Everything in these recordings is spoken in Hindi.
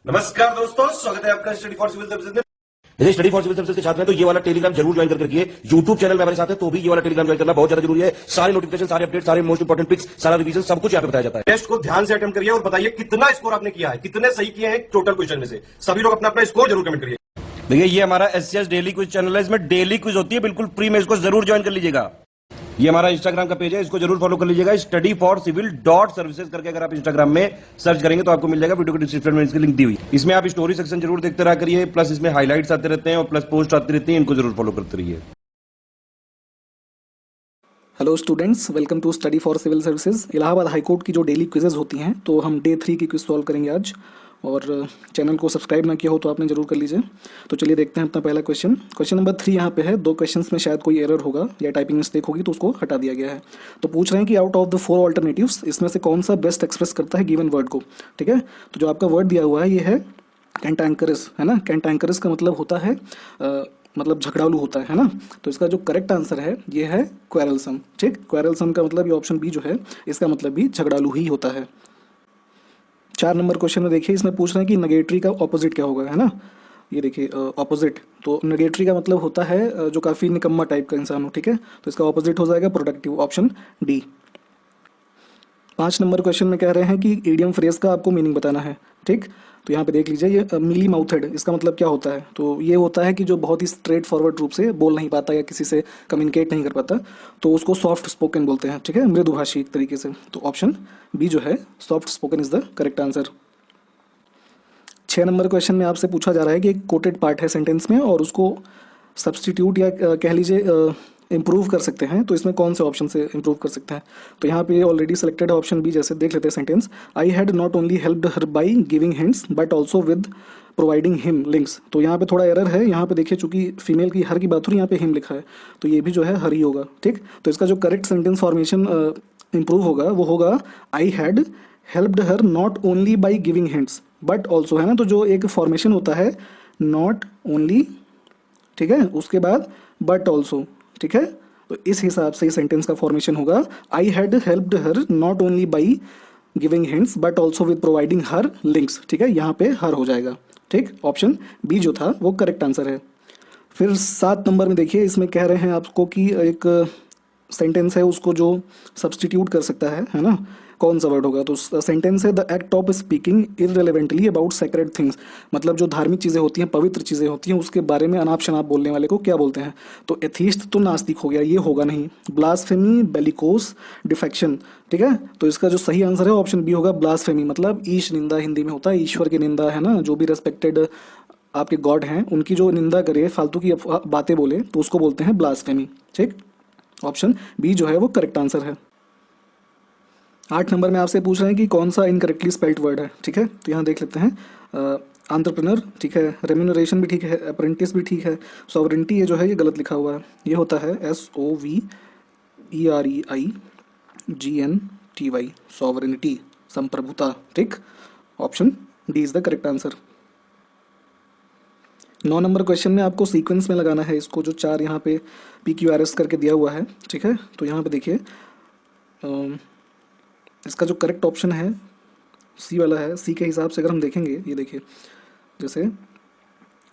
नमस्कार दोस्तों, स्वागत है आपका स्टडी फॉर सिविल सर्विसेज में। यदि स्टडी फॉर सिविल सर्विसेज के छात्र हैं तो ये वाला टेलीग्राम जरूर ज्वाइन करके रखिए। यूट्यूब चैनल में हमारे साथ है तो भी ये वाला टेलीग्राम ज्वाइन करना बहुत ज्यादा जरूरी है। सारे नोटिफिकेशन, सारे अपडेट, सारे मोस्ट इंपोर्टेंट पिक्स, सारा रिवीजन सब कुछ यहाँ पे बताया जाता है। टेस्ट को ध्यान से अटेम्प्ट करिए और बताइए कितना स्कोर आपने किया है, कितने सही किए हैं टोटल क्वेश्चन में से। सभी लोग अपना अपना स्कोर जरूर कमेंट करिए। देखिए ये हमारा एससीएस डेली क्विज चैनल है, इसमें डेली क्विज होती है, बिल्कुल फ्री में, इसको जरूर ज्वाइन कर लीजिएगा। ये हमारा इंस्टाग्राम का पेज है, इसको जरूर फॉलो कर लीजिएगा। Study for civil dot services करके अगर आप इंस्टाग्राम में सर्च करेंगे तो आपको मिल जाएगा। वीडियो के डिस्क्रिप्शन में इसकी लिंक दी हुई। इसमें आप स्टोरी सेक्शन जरूर देखते रहा करिए, प्लस इसमें हाईलाइट्स आते रहते हैं और प्लस पोस्ट आती रहती है, इनको जरूर फॉलो करते रहिए। Hello students, welcome to study for civil services. Allahabad high court की जो डेली क्विजेज होती हैं तो हम डे 3 की क्विज सॉल्व करेंगे आज। और चैनल को सब्सक्राइब ना किया हो तो आपने जरूर कर लीजिए। तो चलिए देखते हैं अपना पहला क्वेश्चन। क्वेश्चन नंबर 3 यहाँ पे है। 2 क्वेश्चंस में शायद कोई एरर होगा या टाइपिंग मिस्टेक होगी तो उसको हटा दिया गया है। तो पूछ रहे हैं कि आउट ऑफ द 4 ऑल्टरनेटिव्स इसमें से कौन सा बेस्ट एक्सप्रेस करता है गिवन वर्ड को। ठीक है, तो जो आपका वर्ड दिया हुआ है ये है कैंटैंकरस, है ना। कैंटैंकरस का मतलब होता है मतलब झगड़ालू होता है ना। तो इसका जो करेक्ट आंसर है ये है क्वेरलसम। ठीक, क्वेरलसम का मतलब ये ऑप्शन बी जो है इसका मतलब भी झगड़ालू ही होता है। 4 नंबर क्वेश्चन में देखिए, इसमें पूछ रहे हैं कि नेगेटरी का ऑपोजिट क्या होगा, है ना। ये देखिए ऑपोजिट, तो नेगेटरी का मतलब होता है जो काफ़ी निकम्मा टाइप का इंसान हो। ठीक है, तो इसका ऑपोजिट हो जाएगा productive, option D. 5 number question में कह रहे हैं कि इडियम फ्रेज का आपको मीनिंग बताना है। ठीक, तो यहाँ पे देख लीजिए, ये मीली माउथेड, इसका मतलब क्या होता है। तो ये होता है कि जो बहुत ही स्ट्रेट फॉरवर्ड रूप से बोल नहीं पाता या किसी से कम्युनिकेट नहीं कर पाता तो उसको सॉफ्ट स्पोकन बोलते हैं। ठीक है, मृदुभाषी एक तरीके से। तो ऑप्शन बी जो है soft spoken is the correct answer. 6 number question में आपसे पूछा जा रहा है कि एक कोटेड पार्ट है सेंटेंस में और उसको सब्सटीट्यूट या कह लीजिए इम्प्रूव कर सकते हैं। तो इसमें कौन से ऑप्शन से इम्प्रूव कर सकते हैं। तो यहाँ पे ऑलरेडी सेलेक्टेड है ऑप्शन बी। जैसे देख लेते हैं sentence, I had not only helped her by giving hints but also with providing him links. तो यहाँ पे थोड़ा एरर है। यहाँ पे देखिए चूंकि फीमेल की हर की बात हो रही, यहाँ पे हिम लिखा है तो ये भी जो है हर ही होगा। ठीक, तो इसका जो करेक्ट सेंटेंस फॉर्मेशन इम्प्रूव होगा वो होगा I had helped her not only by giving hints but also, है ना। तो जो एक फॉर्मेशन होता है नॉट ओनली, ठीक है, उसके बाद बट ऑल्सो। ठीक है, तो इस हिसाब से सेंटेंस का फॉर्मेशन होगा I had helped her not only by giving hints but also with providing her links. ठीक है, यहाँ पे हर हो जाएगा। ठीक, ऑप्शन बी जो था वो करेक्ट आंसर है। फिर 7 नंबर में देखिए, इसमें कह रहे हैं आपको कि एक सेंटेंस है उसको जो सब्सटीट्यूट कर सकता है ना। कौन सा वर्ड होगा। तो सेंटेंस है the act of speaking irrelevantly about sacred things. मतलब जो धार्मिक चीज़ें होती हैं, पवित्र चीज़ें होती हैं, उसके बारे में अनाप शनाप बोलने वाले को क्या बोलते हैं। तो एथीस्ट तो नास्तिक हो गया, ये होगा नहीं। Blasphemy, bellicose, defection. ठीक है, तो इसका जो सही आंसर है ऑप्शन बी होगा ब्लास्फेमी। मतलब ईश निंदा हिंदी में होता है, ईश्वर की निंदा, है ना। जो भी रेस्पेक्टेड आपके गॉड हैं उनकी जो निंदा करे, फालतू की बातें बोले तो उसको बोलते हैं ब्लास्फेमी। ठीक, ऑप्शन बी जो है वो करेक्ट आंसर है। 8 नंबर में आपसे पूछ रहे हैं कि कौन सा इनकरेक्टली स्पेल्ड वर्ड है। ठीक है, तो यहाँ देख लेते हैं। एंटरप्रेन्योर ठीक है, रेम्यूनरेशन भी ठीक है, अप्रेंटिस भी ठीक है, सॉवरेंटी ये जो है ये गलत लिखा हुआ है। ये होता है SOVEREIGNTY, सॉवरेनिटी, संप्रभुता। ठीक, option D is the correct answer. 9 number question में आपको सीक्वेंस में लगाना है इसको, जो 4 यहाँ पे PQRS करके दिया हुआ है। ठीक है, तो यहाँ पे देखिए इसका जो करेक्ट ऑप्शन है सी वाला है। सी के हिसाब से अगर हम देखेंगे, ये देखिए जैसे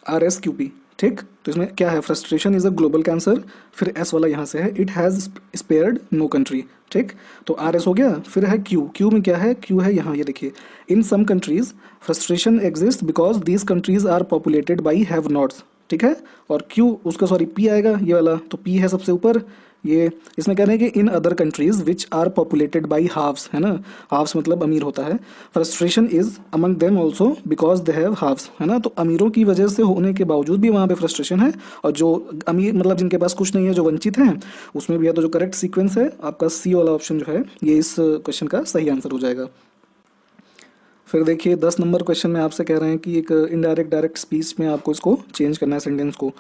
RSQP। ठीक, तो इसमें क्या है, frustration is a global cancer. फिर एस वाला यहाँ से है, it has spared no country. ठीक, तो RS हो गया। फिर है Q। Q में क्या है, Q है यहाँ, ये देखिए in some countries frustration exist because these countries are populated by have nots. ठीक है, और Q उसका सॉरी P आएगा ये वाला, तो P है सबसे ऊपर। ये इसमें कह रहे हैं कि in other countries which are populated by haves, है ना। हाव्स मतलब अमीर होता है। Frustration is among them also because they have haves, है ना। तो अमीरों की वजह से होने के बावजूद भी वहाँ पे फ्रस्ट्रेशन है, और जो अमीर मतलब जिनके पास कुछ नहीं है, जो वंचित हैं, उसमें भी है। तो जो करेक्ट सीक्वेंस है आपका सी वाला ऑप्शन जो है ये इस क्वेश्चन का सही आंसर हो जाएगा। फिर देखिए 10 नंबर क्वेश्चन में आपसे कह रहे हैं कि एक इनडायरेक्ट डायरेक्ट स्पीच में आपको इसको चेंज करना है सेंटेंस को।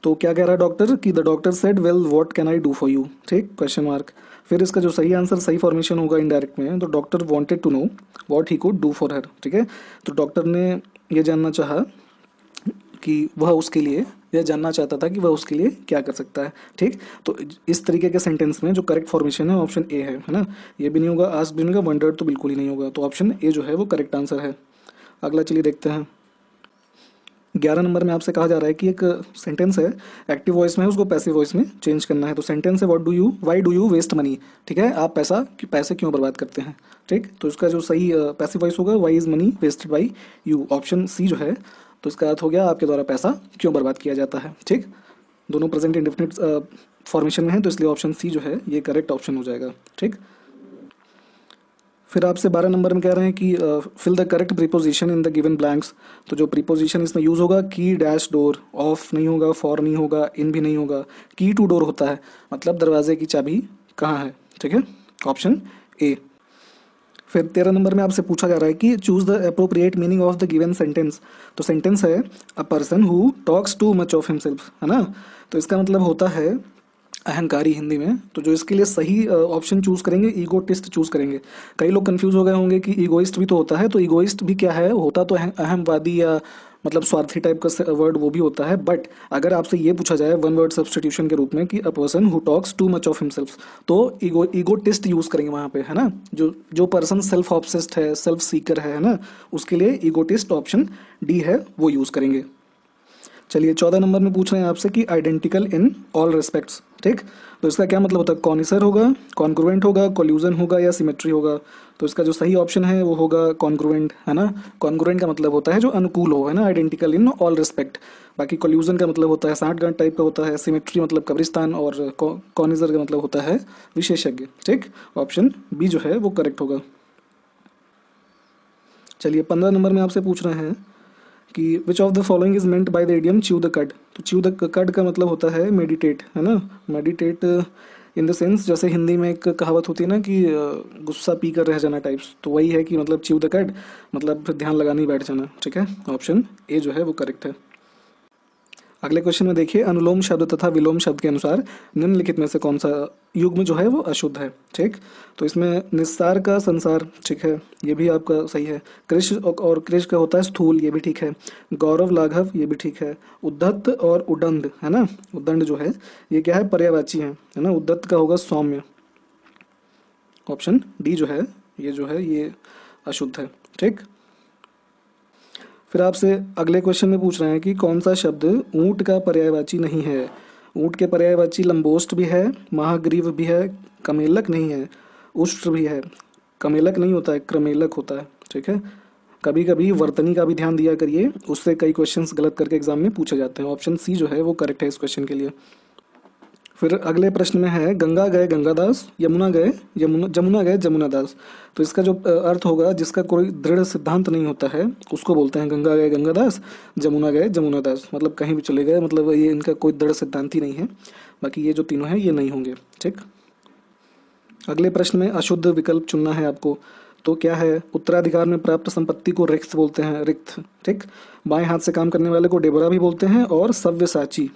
तो क्या कह रहा है डॉक्टर कि the doctor said well what can I do for you. ठीक, क्वेश्चन मार्क। फिर इसका जो सही आंसर, सही फॉर्मेशन होगा इनडायरेक्ट में, तो doctor wanted to know what he could do for her. ठीक है, तो डॉक्टर ने ये जानना चाहा कि वह उसके लिए, यह जानना चाहता था कि वह उसके लिए क्या कर सकता है। ठीक, तो इस तरीके के सेंटेंस में जो करेक्ट फॉर्मेशन है ऑप्शन ए है ना। ये भी नहीं होगा, आस्क भी नहीं होगा, वंडर्ड तो बिल्कुल ही नहीं होगा। तो ऑप्शन ए जो है वो करेक्ट आंसर है। अगला चलिए देखते हैं। 11 नंबर में आपसे कहा जा रहा है कि एक सेंटेंस है, एक्टिव वॉइस में है, उसको पैसिव वॉइस में चेंज करना है। तो सेंटेंस है why do you waste money, ठीक है, आप पैसे क्यों बर्बाद करते हैं, ठीक। तो इसका जो सही पैसिव वॉइस होगा, why is money wasted by you, option C जो है। तो इसका अर्थ हो गया आपके द्वारा पैसा क्यों बर्बाद किया जाता है, ठीक। दोनों प्रेजेंट इंडेफिनिट फॉर्मेशन में है, तो इसलिए ऑप्शन सी जो है ये करेक्ट ऑप्शन हो जाएगा, ठीक। फिर आपसे 12 नंबर में कह रहे हैं कि fill the correct preposition in the given blanks. तो जो प्रीपोजिशन इसमें यूज होगा, की डैश डोर, ऑफ नहीं होगा, फॉर नहीं होगा, इन भी नहीं होगा, की टू डोर होता है, मतलब दरवाजे की चाबी कहाँ है, ठीक है, ऑप्शन ए। फिर 13 नंबर में आपसे पूछा जा रहा है कि choose the appropriate meaning of the given sentence. तो सेंटेंस है a person who talks too much of himself, है ना। तो इसका मतलब होता है अहंकारी हिंदी में। तो जो इसके लिए सही ऑप्शन चूज करेंगे, ईगोटिस्ट चूज करेंगे। कई लोग कंफ्यूज हो गए होंगे कि ईगोइस्ट भी तो होता है, तो ईगोइस्ट भी क्या है, होता तो अहमवादी या मतलब स्वार्थी टाइप का वर्ड वो भी होता है। बट अगर आपसे ये पूछा जाए वन वर्ड सब्सटीट्यूशन के रूप में कि a person who talks too much of himself, तो ईगोटिस्ट यूज करेंगे वहां पे, है ना। जो पर्सन सेल्फ ऑब्सेस्ड है, सेल्फ सीकर है ना, उसके लिए ईगोटिस्ट ऑप्शन डी है वो यूज करेंगे। चलिए 14 नंबर में पूछ रहे हैं आपसे कि आइडेंटिकल इन ऑल रेस्पेक्ट्स, ठीक। तो इसका क्या मतलब होता है, कॉनिसर होगा, कॉन्ग्रुएंट होगा, कोल्यूजन होगा या सिमेट्री होगा। तो इसका जो सही ऑप्शन है वो होगा कॉन्ग्रुएंट, है ना। कॉन्ग्रुएंट का मतलब होता है जो अनुकूल हो, है ना, आइडेंटिकल इन ऑल रिस्पेक्ट। बाकी कोल्यूजन का मतलब होता है साठगांठ टाइप का होता है, सिमेट्री मतलब कब्रिस्तान, और कॉनिसर का मतलब होता है विशेषज्ञ, ठीक। ऑप्शन बी जो है वो करेक्ट होगा। चलिए 15 नंबर में आपसे पूछ रहे हैं कि विच of the following is meant by the idiom chew the कड। तो च्यू द कड का मतलब होता है मेडिटेट, है ना। मेडिटेट इन द सेंस, जैसे हिंदी में एक कहावत होती है ना कि गुस्सा पी कर रह जाना टाइप्स, तो वही है कि मतलब च्यू द कड मतलब फिर ध्यान लगाने ही बैठ जाना, ठीक है। ऑप्शन ए जो है वो करेक्ट है। अगले क्वेश्चन में देखिए, अनुलोम शब्द तथा विलोम शब्द के अनुसार निम्नलिखित में से कौन सा युग्म जो है वो अशुद्ध है, ठीक। तो इसमें निस्सार का संसार, ठीक है, ये भी आपका सही है। कृष और कृष का होता है स्थूल, ये भी ठीक है। गौरव लाघव, ये भी ठीक है। उद्धत और उदंड, है ना, उदंड जो है ये क्या है, पर्यायवाची है ना। उद्धत का होगा सौम्य, ऑप्शन डी जो है ये अशुद्ध है, ठीक। फिर आपसे अगले क्वेश्चन में पूछ रहे हैं कि कौन सा शब्द ऊंट का पर्यायवाची नहीं है। ऊंट के पर्यायवाची लंबोष्ट भी है, महाग्रीव भी है, कमेलक नहीं है, उष्ट्र भी है। कमेलक नहीं होता है, क्रमेलक होता है, ठीक है। कभी कभी वर्तनी का भी ध्यान दिया करिए, उससे कई क्वेश्चंस गलत करके एग्जाम में पूछे जाते हैं। ऑप्शन सी जो है वो करेक्ट है इस क्वेश्चन के लिए। फिर अगले प्रश्न में है, गंगा गए गंगादास, जमुना गए जमुनादास। तो इसका जो अर्थ होगा, जिसका कोई दृढ़ सिद्धांत नहीं होता है उसको बोलते हैं गंगा गए गंगादास, जमुना गए जमुनादास, मतलब कहीं भी चले गए, मतलब ये इनका कोई दृढ़ सिद्धांत ही नहीं है। बाकी ये जो तीनों हैं ये नहीं होंगे, ठीक। अगले प्रश्न में अशुद्ध विकल्प चुनना है आपको। तो क्या है, उत्तराधिकार में प्राप्त संपत्ति को रिक्त बोलते हैं, रिक्त, ठीक। बाएं हाथ से काम करने वाले को डेबरा भी बोलते हैं, और सव्यसाची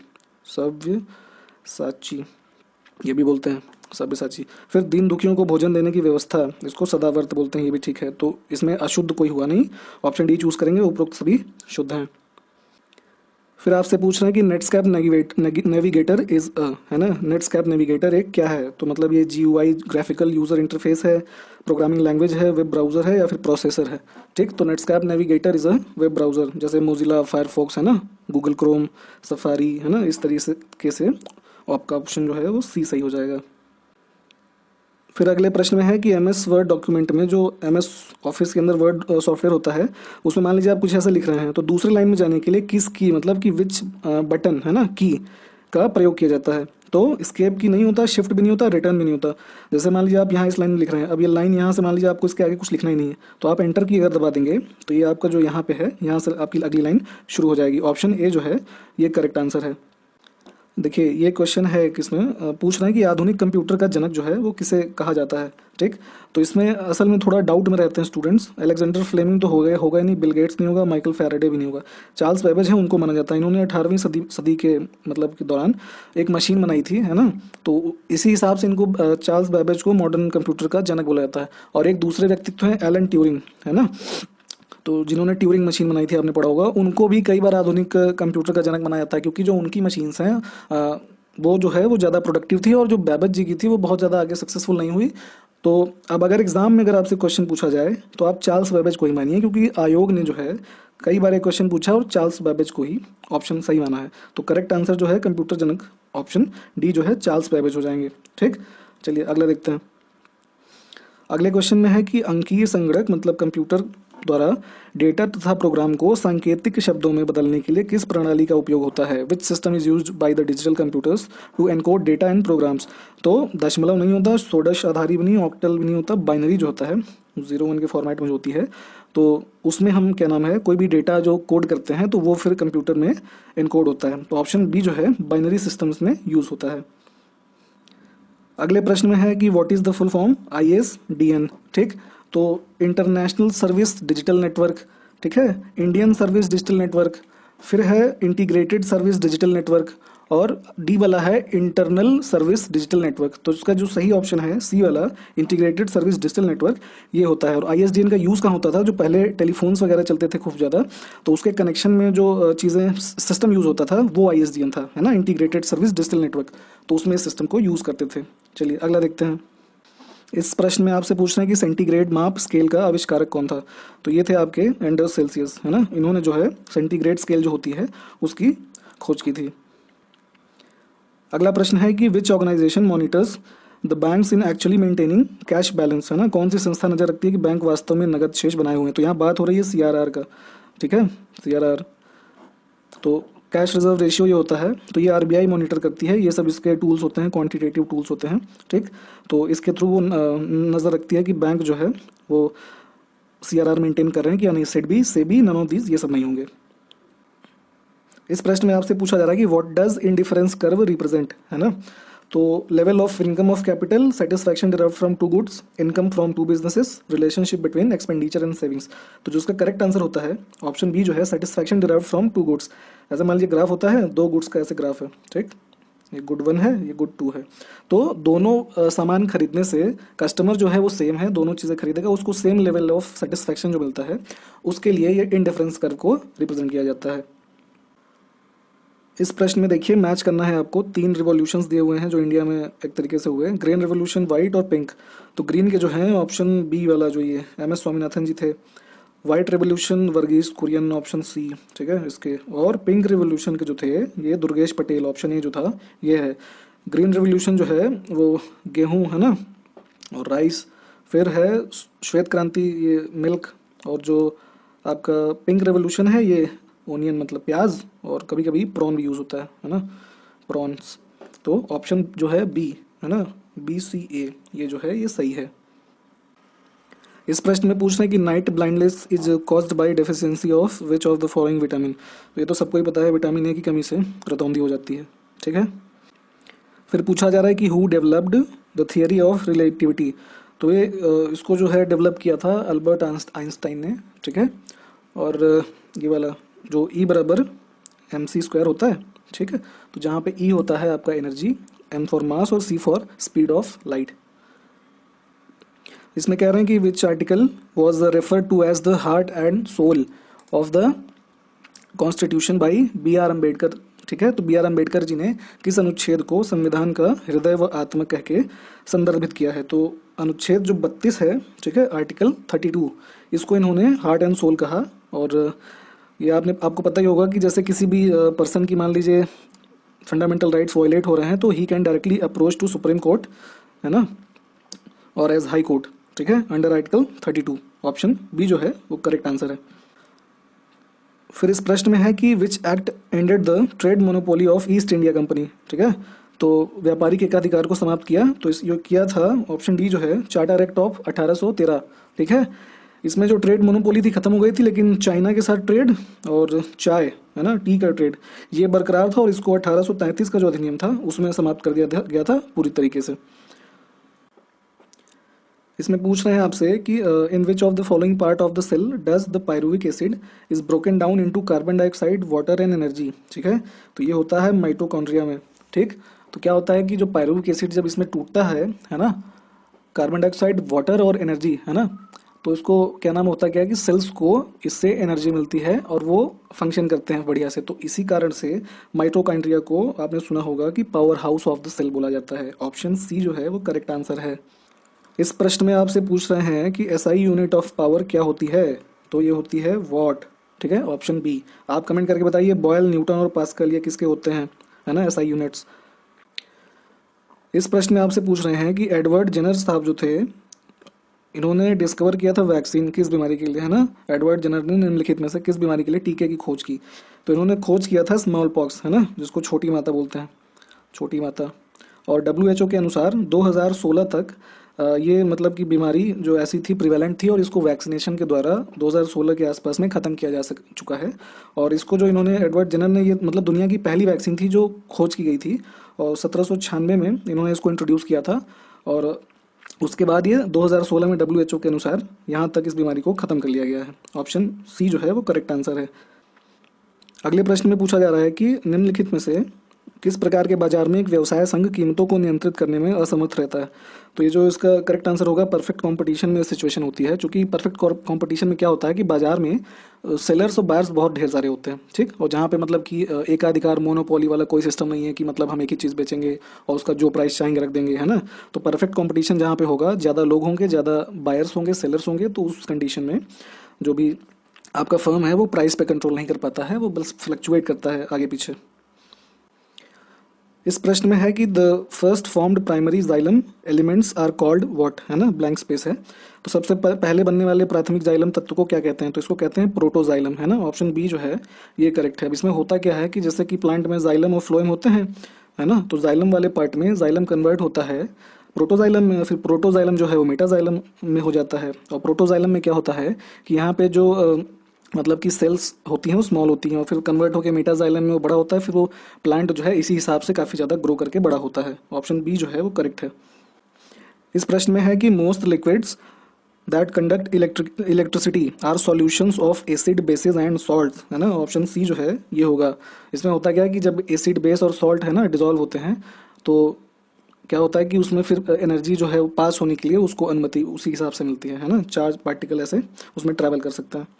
ये भी बोलते हैं, सब्यसाची। फिर दीन दुखियों को भोजन देने की व्यवस्था, इसको सदाव्रत बोलते हैं, ये भी ठीक है। तो इसमें अशुद्ध कोई हुआ नहीं, ऑप्शन डी चूज करेंगे, उपरोक्त सभी शुद्ध हैं। फिर आपसे पूछ रहे हैं कि नेटस्कैप नेविगेटर इज है ना। नेटस्कैप नेविगेटर एक क्या है, तो मतलब ये GUI ग्राफिकल यूजर इंटरफेस है, प्रोग्रामिंग लैंग्वेज है, वेब ब्राउजर है, या फिर प्रोसेसर है, ठीक। तो Netscape navigator is a web browser, जैसे मोजिला फायरफॉक्स है ना, गूगल क्रोम, सफारी, है ना, इस तरीके से आपका ऑप्शन जो है वो सी सही हो जाएगा। फिर अगले प्रश्न में है कि MS वर्ड डॉक्यूमेंट में, जो MS ऑफिस के अंदर वर्ड सॉफ्टवेयर होता है, उसमें मान लीजिए आप कुछ ऐसा लिख रहे हैं, तो दूसरी लाइन में जाने के लिए किस की, मतलब कि विच बटन, है ना, की का प्रयोग किया जाता है। तो स्केप की नहीं होता, शिफ्ट भी नहीं होता, रिटर्न भी नहीं होता। जैसे मान लीजिए आप यहाँ इस लाइन में लिख रहे हैं, अब ये लाइन यहाँ से मान लीजिए आपको इसके आगे कुछ लिखना ही नहीं है, तो आप एंटर की अगर दबा देंगे तो ये आपका जो यहाँ पे है, यहाँ से आपकी अगली लाइन शुरू हो जाएगी। ऑप्शन ए जो है ये करेक्ट आंसर है। देखिए ये क्वेश्चन है किसमें पूछ रहे हैं कि आधुनिक कंप्यूटर का जनक जो है वो किसे कहा जाता है, ठीक। तो इसमें असल में थोड़ा डाउट में रहते हैं स्टूडेंट्स। अलेक्जेंडर फ्लेमिंग तो होगा ही नहीं, बिल गेट्स नहीं होगा, माइकल फैराडे भी नहीं होगा, चार्ल्स बेबेज है, उनको माना जाता है। इन्होंने 18वीं सदी के मतलब के दौरान एक मशीन बनाई थी, है ना। तो इसी हिसाब से इनको चार्ल्स बेबेज को मॉडर्न कंप्यूटर का जनक बोला जाता है। और एक दूसरे व्यक्तित्व है एलन ट्यूरिंग, है ना। तो जिन्होंने ट्यूरिंग मशीन बनाई थी, आपने पढ़ा होगा, उनको भी कई बार आधुनिक कंप्यूटर का जनक बनाया जाता है, क्योंकि जो उनकी मशीन्स हैं वो जो है वो ज़्यादा प्रोडक्टिव थी, और जो बेबेज जी की थी वो बहुत ज़्यादा आगे सक्सेसफुल नहीं हुई, तो अब अगर एग्जाम में अगर आपसे क्वेश्चन पूछा जाए तो आप चार्ल्स बेबेज को ही मानिए, क्योंकि आयोग ने जो है कई बार एक क्वेश्चन पूछा और चार्ल्स बेबेज को ही ऑप्शन सही माना है। तो करेक्ट आंसर जो है कंप्यूटर जनक ऑप्शन डी जो है चार्ल्स बेबेज हो जाएंगे। ठीक, चलिए अगला देखते हैं। अगले क्वेश्चन में है कि अंकीय संगणक मतलब कंप्यूटर द्वारा डेटा तथा प्रोग्राम को सांकेतिक शब्दों में बदलने के लिए किस प्रणाली का उपयोग होता है। Which system is used by the digital computers to encode data in programs. तो दशमलव नहीं होता, षोडश आधारी भी नहीं, ऑक्टल भी नहीं होता, बाइनरी जो होता है 0-1 के फॉर्मेट में जो होती है, तो उसमें हम क्या नाम है कोई भी डेटा जो कोड करते हैं तो वो फिर कंप्यूटर में एनकोड होता है। तो ऑप्शन बी जो है बाइनरी सिस्टम्स में यूज होता है। अगले प्रश्न में है कि what is the full form ISDN। ठीक, तो इंटरनेशनल सर्विस डिजिटल नेटवर्क, ठीक है, इंडियन सर्विस डिजिटल नेटवर्क, फिर है इंटीग्रेटेड सर्विस डिजिटल नेटवर्क, और डी वाला है इंटरनल सर्विस डिजिटल नेटवर्क। तो इसका जो सही ऑप्शन है सी वाला इंटीग्रेटेड सर्विस डिजिटल नेटवर्क ये होता है। और ISDN का यूज़ कहाँ होता था, जो पहले टेलीफोन्स वगैरह चलते थे खूब ज़्यादा, तो उसके कनेक्शन में जो चीज़ें सिस्टम यूज़ होता था वो ISDN था, है ना, इंटीग्रेटेड सर्विस डिजिटल नेटवर्क। तो उसमें इस सिस्टम को यूज़ करते थे। चलिए अगला देखते हैं। इस प्रश्न में आपसे पूछ रहे हैं कि सेंटीग्रेड माप स्केल का आविष्कारक कौन था। तो ये थे आपके एंडर्स सेल्सियस, है ना, इन्होंने जो है सेंटीग्रेड स्केल जो होती है उसकी खोज की थी। अगला प्रश्न है कि which organisation monitors the banks in actually maintaining cash balance, है ना, कौन सी संस्था नजर रखती है कि बैंक वास्तव में नगद शेष बनाए हुए हैं। तो यहाँ बात हो रही है CRR का, ठीक है, CRR, तो कैश रिजर्व रेशियो ये होता है। तो ये RBI मॉनिटर करती है, ये सब इसके टूल्स होते हैं, क्वांटिटेटिव टूल्स होते हैं। ठीक, तो इसके थ्रू वो नज़र रखती है कि बैंक जो है वो CRR मेंटेन कर रहे हैं कि या नहीं। SEBI, SEBI, none of these, ये सब नहीं होंगे। इस प्रश्न में आपसे पूछा जा रहा है कि what does indifference curve represent, है ना। तो level of income of capital, satisfaction derived from two goods, income from two businesses, relationship between expenditure and savings. तो जो उसका करेक्ट आंसर होता है ऑप्शन बी जो है satisfaction derived from two goods. ऐसा मान लीजिए ग्राफ होता है, दो गुड्स का ऐसे ग्राफ है, ठीक, ये गुड 1 है, ये गुड 2 है। तो दोनों सामान खरीदने से कस्टमर जो है वो सेम है, दोनों चीज़ें खरीदेगा, उसको सेम लेवल ऑफ सेटिस्फैक्शन जो मिलता है उसके लिए ये इंडिफरेंस कर्व को रिप्रेजेंट किया जाता है। इस प्रश्न में देखिए मैच करना है आपको, 3 रिवॉल्यूशंस दिए हुए हैं जो इंडिया में एक तरीके से हुए, ग्रीन रिवॉल्यूशन, वाइट और पिंक। तो ग्रीन के जो हैं ऑप्शन बी वाला जो ये MS स्वामीनाथन जी थे, white revolution Verghese Kurien option C, ठीक है इसके, और पिंक रिवॉल्यूशन के जो थे ये दुर्गेश पटेल ऑप्शन ए जो था ये है। ग्रीन रिवॉल्यूशन जो है वो गेहूं, है ना, और राइस, फिर है श्वेत क्रांति ये मिल्क, और जो आपका पिंक रिवॉल्यूशन है ये ओनियन मतलब प्याज, और कभी कभी प्रॉन भी यूज़ होता है ना, प्रॉन्स। तो ऑप्शन जो है बी, है ना, BCA ये जो है ये सही है। इस प्रश्न में पूछ रहे हैं कि night blindness is caused by deficiency of which of the following vitamin. तो ये तो सबको ही पता है, विटामिन ए की कमी से रतौंधी हो जाती है, ठीक है। फिर पूछा जा रहा है कि who developed the theory of relativity. तो ये इसको जो है डेवलप किया था अल्बर्ट आइंस्टाइन ने, ठीक है। और ये वाला जो E बराबर mc² होता है, ठीक है, तो जहाँ पे E होता है आपका एनर्जी, M फॉर मास और C for speed of light. इसमें कह रहे हैं कि which article was referred to as the heart and soul of the constitution by BR Ambedkar, ठीक है। तो BR अम्बेडकर जी ने किस अनुच्छेद को संविधान का हृदय व आत्मा कह के संदर्भित किया है। तो अनुच्छेद जो 32 है, ठीक है, आर्टिकल 32, इसको इन्होंने हार्ट एंड सोल कहा। और ये आपको पता ही होगा कि जैसे किसी भी पर्सन की मान लीजिए फंडामेंटल राइट्स वायलेट हो रहे हैं तो he can directly approach to supreme court, है ना, और एज हाई कोर्ट, ठीक है, अंडर आर्टिकल 32। ऑप्शन बी जो है वो करेक्ट आंसर है। फिर इस प्रश्न में है कि which act ended the trade monopoly of east India company, ठीक है, तो व्यापारिक एकाधिकार को समाप्त किया। तो ये किया था ऑप्शन डी जो है चार्टर एक्ट ऑफ 1813, ठीक है। इसमें जो ट्रेड मोनोपोली थी खत्म हो गई थी, लेकिन चाइना के साथ ट्रेड और चाय, है ना, टी का ट्रेड ये बरकरार था, और इसको 1833 का जो अधिनियम था उसमें समाप्त कर दिया गया था पूरी तरीके से। इसमें पूछ रहे हैं आपसे कि in which of the following part of the cell does the pyruvic acid is broken down into carbon dioxide, water and energy, ठीक है। तो ये होता है माइटोकॉन्ड्रिया में, ठीक। तो क्या होता है कि जो पायरुविक एसिड जब इसमें टूटता है ना, कार्बन डाइऑक्साइड, वाटर और एनर्जी, है ना, तो इसको क्या नाम होता है, क्या कि सेल्स को इससे एनर्जी मिलती है और वो फंक्शन करते हैं बढ़िया से। तो इसी कारण से माइटोकॉन्ड्रिया को आपने सुना होगा कि power house of the cell बोला जाता है। ऑप्शन सी जो है वो करेक्ट आंसर है। इस प्रश्न में आपसे पूछ रहे हैं कि एसआई यूनिट ऑफ पावर क्या होती है, तो ये होती है वॉट। ठीक है, ऑप्शन बी। आप कमेंट करके बताइए बॉयल, न्यूटन और पास्कल ये किसके होते हैं, है ना, एसआई यूनिट्स। इस प्रश्न में आपसे पूछ रहे हैं कि एडवर्ड जेनर साहब जो थे, इन्होंने डिस्कवर किया था वैक्सीन किस बीमारी के लिए, है ना। एडवर्ड जेनर ने निम्नलिखित में से किस बीमारी के लिए टीके की खोज की, तो इन्होंने खोज किया था स्मॉल पॉक्स, है ना, जिसको छोटी माता बोलते हैं, छोटी माता। और डब्ल्यूएचओ के अनुसार 2016 तक ये मतलब कि बीमारी जो ऐसी थी प्रिवेलेंट थी, और इसको वैक्सीनेशन के द्वारा 2016 के आसपास में ख़त्म किया जा चुका है। और इसको जो इन्होंने एडवर्ड जेनर ने, ये मतलब दुनिया की पहली वैक्सीन थी जो खोज की गई थी, और 1796 में इन्होंने इसको इंट्रोड्यूस किया था। और उसके बाद ये 2016 में डब्ल्यूएचओ के अनुसार यहाँ तक इस बीमारी को ख़त्म कर लिया गया है। ऑप्शन सी जो है वो करेक्ट आंसर है। अगले प्रश्न में पूछा जा रहा है कि निम्नलिखित में से किस प्रकार के बाजार में एक व्यवसाय संघ कीमतों को नियंत्रित करने में असमर्थ रहता है, तो ये जो इसका करेक्ट आंसर होगा, परफेक्ट कंपटीशन में सिचुएशन होती है। क्योंकि परफेक्ट कंपटीशन में क्या होता है कि बाजार में सेलर्स और बायर्स बहुत ढेर सारे होते हैं, ठीक, और जहाँ पे मतलब कि एकाधिकार मोनोपोली वाला कोई सिस्टम नहीं है कि मतलब हम एक ही चीज़ बेचेंगे और उसका जो प्राइस चाहेंगे रख देंगे, है ना। तो परफेक्ट कंपटीशन जहाँ पे होगा, ज़्यादा लोग होंगे, ज़्यादा बायर्स होंगे, सेलर्स होंगे, तो उस कंडीशन में जो भी आपका फर्म है वो प्राइस पे कंट्रोल नहीं कर पाता है, वो बस फ्लक्चुएट करता है आगे पीछे। इस प्रश्न में है कि the first formed primary xylem elements are called what, है ना, ब्लैंक स्पेस है। तो सबसे पहले बनने वाले प्राथमिक जाइलम तत्व को क्या कहते हैं, तो इसको कहते हैं प्रोटोजाइलम, है ना। ऑप्शन बी जो है ये करेक्ट है। अब इसमें होता क्या है कि जैसे कि प्लांट में जाइलम और फ्लोएम होते हैं, है ना, तो जाइलम वाले पार्ट में जाइलम कन्वर्ट होता है प्रोटोजाइलम में, फिर प्रोटोजाइलम जो है वो मेटाजाइलम में हो जाता है। और प्रोटोजाइलम में क्या होता है कि यहाँ पे जो मतलब कि सेल्स होती हैं वो स्मॉल होती हैं, और फिर कन्वर्ट होकर मेटाजाइलम में वो बड़ा होता है, फिर वो प्लांट जो है इसी हिसाब से काफ़ी ज़्यादा ग्रो करके बड़ा होता है। ऑप्शन बी जो है वो करेक्ट है। इस प्रश्न में है कि most liquids that conduct electricity are solutions of acid bases and salt, है ना। ऑप्शन सी जो है ये होगा। इसमें होता क्या है कि जब एसिड बेस और सॉल्ट है ना डिजॉल्व होते हैं, तो क्या होता है कि उसमें फिर एनर्जी जो है वो पास होने के लिए उसको अनुमति उसी हिसाब से मिलती है ना। चार्ज पार्टिकल ऐसे उसमें ट्रैवल कर सकता है।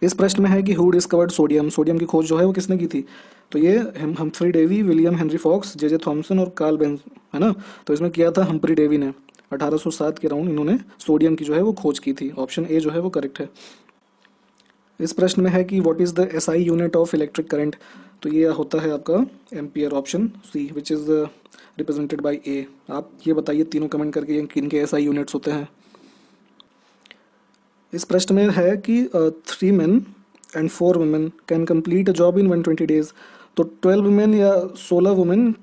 इस प्रश्न में है कि हु डिस्कवर्ड सोडियम, सोडियम की खोज जो है वो किसने की थी, तो ये Humphry Davy, William Henry Fox, J Thomson और कार्ल बेंज, है ना। तो इसमें किया था हम्फ्री डेवी ने, 1807 के राउंड इन्होंने सोडियम की जो है वो खोज की थी। ऑप्शन ए जो है वो करेक्ट है। इस प्रश्न में है कि what is the SI unit of electric current, तो ये होता है आपका ampere. Option C which is represented by A. आप ये बताइए तीनों कमेंट करके किन के एसआई यूनिट्स होते हैं। इस प्रश्न में है कि 3 men and 4 women can complete a job in 120 days, तो 12 women या 16 वुमेन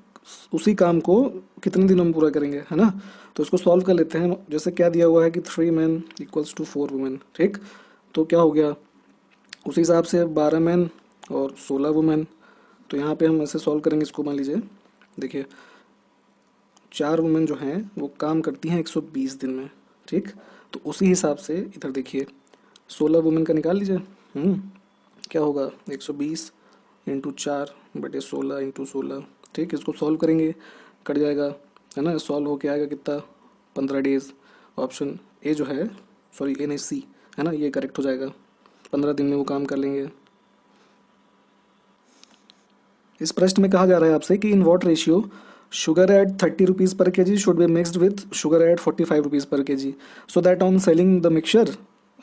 उसी काम को कितने दिनों में पूरा करेंगे, है ना। तो इसको सॉल्व कर लेते हैं। जैसे क्या दिया हुआ है कि 3 men इक्वल्स टू 4 women, ठीक, तो क्या हो गया उसी हिसाब से 12 men और 16 women। तो यहाँ पे हम ऐसे सॉल्व करेंगे इसको। मान लीजिए देखिए 4 वुमेन जो हैं वो काम करती हैं 120 दिन में, ठीक, तो उसी हिसाब से इधर देखिए 16 वुमेन का निकाल लीजिए। क्या होगा 120 इंटू 4 बटे 16 इंटू 16, ठीक, इसको सॉल्व करेंगे कट जाएगा, है ना। सॉल्व होके आएगा कितना 15 डेज। ऑप्शन ए जो है, सॉरी ए नहीं सी, है ना, ये करेक्ट हो जाएगा। 15 दिन में वो काम कर लेंगे। इस प्रश्न में कहा जा रहा है आपसे कि in what ratio sugar at 30 rupees per kg should be mixed with sugar at 45 rupees per kg so that on selling the mixture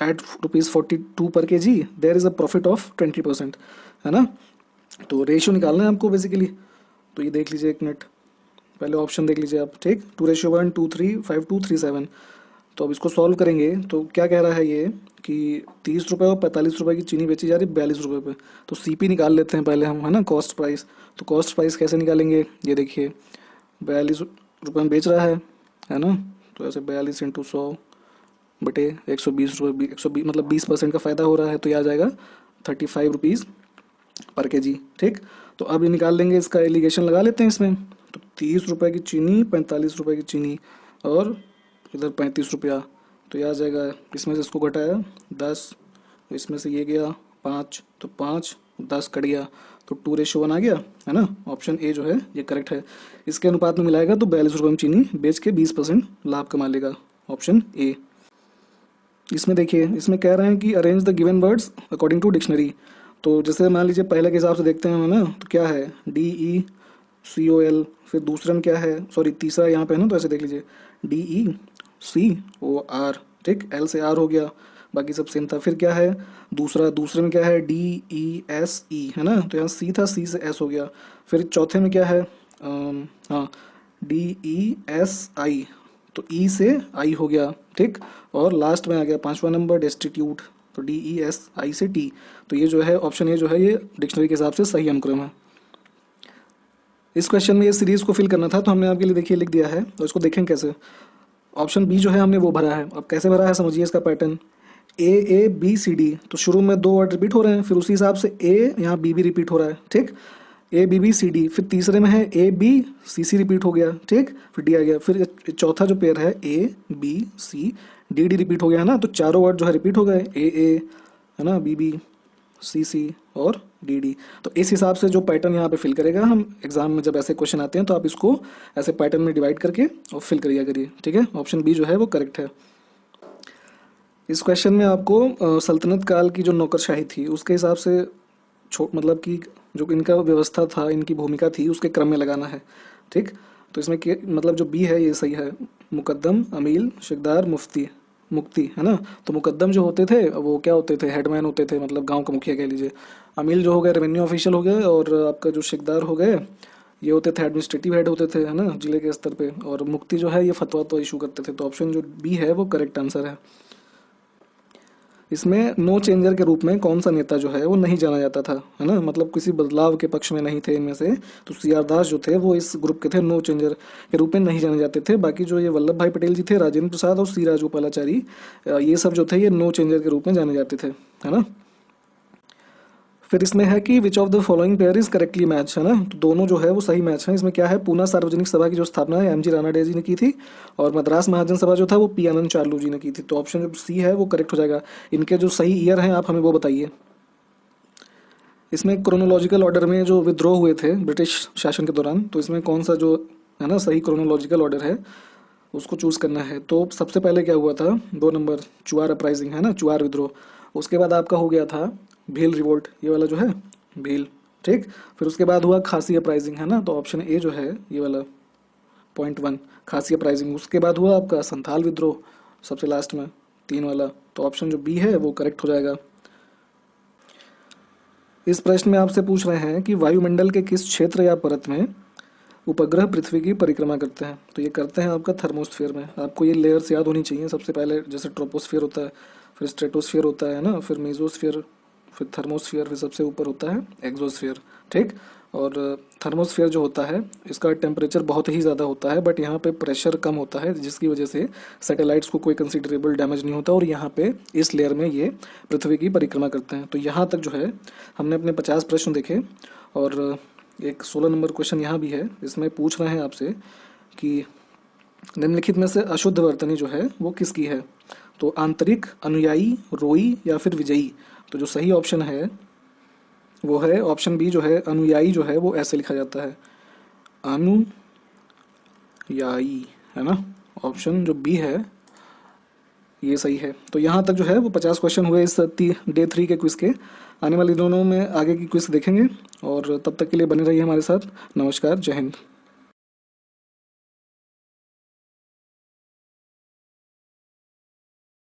at rupees 42 per kg there is a profit of 20%, है ना। तो रेशियो निकालना है आपको बेसिकली। तो ये देख लीजिए एक मिनट, पहले ऑप्शन देख लीजिए आप, ठीक, 2:1, 2:3, 5:2, 3:7। तो अब इसको सॉल्व करेंगे तो क्या कह रहा है ये कि 30 रुपये और 45 रुपये की चीनी बेची जा रही है 42 रुपये पे। तो सीपी निकाल लेते हैं पहले हम, है ना, कॉस्ट प्राइस। तो कॉस्ट प्राइस कैसे निकालेंगे, ये देखिए 42 रुपये में बेच रहा है ना। तो ऐसे 42 इंटू 100 बटे 120 रुपये, 120 मतलब 20% का फ़ायदा हो रहा है, तो ये आ जाएगा 35 रुपीज़ पर केजी, ठीक। तो अब ये निकाल लेंगे, इसका एलिगेशन लगा लेते हैं इसमें। तो 30 रुपये की चीनी, 45 रुपये की चीनी और इधर 35 रुपया, तो ये आ जाएगा। इसमें से इसको घटाया 10, इसमें से ये गया 5, तो 5 10 कट गया, तो 2:1 आ गया, है ना। ऑप्शन ए जो है ये करेक्ट है। इसके अनुपात में मिलाएगा तो 42 रुपये में चीनी बेच के 20% लाभ कमा लेगा। Option A. इसमें देखिए, इसमें कह रहे हैं कि arrange the given words according to dictionary. तो जैसे मान लीजिए पहले के हिसाब से देखते हैं ना, तो क्या है DE COL, फिर दूसरे में क्या है, सॉरी तीसरा यहाँ पे है ना, तो ऐसे देख लीजिए DECOR, ठीक, L से R हो गया, बाकी सब सेम था। फिर क्या है दूसरे में क्या है DESE है ना, तो यहाँ C था, C से S हो गया। फिर चौथे में क्या है हाँ DESI, तो E से I हो गया, ठीक। और लास्ट में आ गया 5वां नंबर डेस्टिट्यूट, तो DESI से T। तो ये जो है ऑप्शन ए जो है ये डिक्शनरी के हिसाब से सही अनुक्रम है। इस क्वेश्चन में ये सीरीज को फिल करना था, तो हमने आपके लिए देखिए लिख दिया है, और इसको देखें कैसे। ऑप्शन बी जो है हमने वो भरा है। अब कैसे भरा है समझिए इसका पैटर्न। AABCD, तो शुरू में 2 वर्ड रिपीट हो रहे हैं, फिर उसी हिसाब से A यहाँ B भी रिपीट हो रहा है, ठीक। ABBCD, फिर तीसरे में है ABCC रिपीट हो गया, ठीक, फिर D आ गया। फिर चौथा जो पेयर है ABCDD रिपीट हो गया है ना, तो चारों वर्ड जो है रिपीट हो गए, AA है ना, BBCC और DD। तो इस हिसाब से जो पैटर्न यहाँ पे फिल करेगा, हम एग्जाम में जब ऐसे क्वेश्चन आते हैं तो आप इसको ऐसे पैटर्न में डिवाइड करके और फिल करिए करिए, ठीक है। ऑप्शन बी जो है वो करेक्ट है। इस क्वेश्चन में आपको सल्तनत काल की जो नौकरशाही थी उसके हिसाब से मतलब कि जो इनका व्यवस्था था, इनकी भूमिका थी, उसके क्रम में लगाना है, ठीक। तो इसमें मतलब जो बी है ये सही है, मुकद्दम, अमील, शिकदार, मुक्ति है ना। तो मुकद्दम जो होते थे वो क्या होते थे, हेडमैन होते थे, मतलब गांव का मुखिया कह लीजिए। अमील जो हो गए रेवेन्यू ऑफिशियल हो गए, और आपका जो शिकदार हो गए ये होते थे एडमिनिस्ट्रेटिव हेड होते थे, है ना, जिले के स्तर पे। और मुक्ति जो है ये फतवा तो इशू करते थे। तो ऑप्शन जो बी है वो करेक्ट आंसर है। इसमें नो चेंजर के रूप में कौन सा नेता जो है वो नहीं जाना जाता था, है ना, मतलब किसी बदलाव के पक्ष में नहीं थे इनमें से। तो CR दास जो थे वो इस ग्रुप के थे, नो चेंजर के रूप में नहीं जाने जाते थे। बाकी जो ये वल्लभ भाई पटेल जी थे, राजेंद्र प्रसाद और C राजगोपालाचारी, ये सब जो थे ये नो चेंजर के रूप में जाने जाते थे, है ना। फिर इसमें है कि विच of the following pair is correctly match, है ना, तो दोनों जो है वो सही मैच है। इसमें क्या है, पूना सार्वजनिक सभा की जो स्थापना है MG रानाडे जी ने की थी, और मद्रास महाजन सभा जो था वो P आनंद चार्लू जी ने की थी। तो ऑप्शन जो सी है वो करेक्ट हो जाएगा। इनके जो सही ईयर हैं आप हमें वो बताइए। इसमें क्रोनोलॉजिकल ऑर्डर में जो विद्रोह हुए थे ब्रिटिश शासन के दौरान, तो इसमें कौन सा जो है ना सही क्रोनोलॉजिकल ऑर्डर है उसको चूज करना है। तो सबसे पहले क्या हुआ था, 2 नंबर चुआर अपराइजिंग, है ना, चुआर विद्रोह। उसके बाद आपका हो गया था भील रिवोल्ट, ये वाला जो है भील, ठीक। फिर उसके बाद हुआ खासी अपराइजिंग, है ना, तो ऑप्शन ए जो है ये वाला पॉइंट 1 खासी अपराइजिंग। उसके बाद हुआ आपका संथाल विद्रोह सबसे लास्ट में 3 वाला, तो ऑप्शन जो बी है वो करेक्ट हो जाएगा। इस प्रश्न में आपसे पूछ रहे हैं कि वायुमंडल के किस क्षेत्र या परत में उपग्रह पृथ्वी की परिक्रमा करते हैं। तो ये करते हैं आपका थर्मोस्फीयर में। आपको ये लेयर्स याद होनी चाहिए। सबसे पहले जैसे ट्रोपोस्फीयर होता है, फिर स्ट्रेटोस्फीयर होता है ना, फिर मेसोस्फीयर, फिर थर्मोस्फीयर, फिर सबसे ऊपर होता है एक्सोस्फीयर, ठीक। और थर्मोस्फीयर जो होता है इसका टेम्परेचर बहुत ही ज़्यादा होता है, बट यहाँ पे प्रेशर कम होता है, जिसकी वजह से सैटेलाइट्स को कोई कंसिडरेबल डैमेज नहीं होता, और यहाँ पे इस लेयर में ये पृथ्वी की परिक्रमा करते हैं। तो यहाँ तक जो है हमने अपने 50 प्रश्न देखे, और एक 16 नंबर क्वेश्चन यहाँ भी है। इसमें पूछ रहे हैं आपसे कि निम्नलिखित में से अशुद्ध वर्तनी जो है वो किसकी है। तो आंतरिक, अनुयायी, रोई या फिर विजयी। तो जो सही ऑप्शन है वो है ऑप्शन बी जो है अनुयायी, जो है वो ऐसे लिखा जाता है अनुयायी, है ना। ऑप्शन जो बी है ये सही है। तो यहाँ तक जो है वो 50 क्वेश्चन हुए इस डे 3 के क्विज के। आने वाले दिनों में आगे की क्विज देखेंगे, और तब तक के लिए बने रहिए हमारे साथ। नमस्कार, जय हिंद।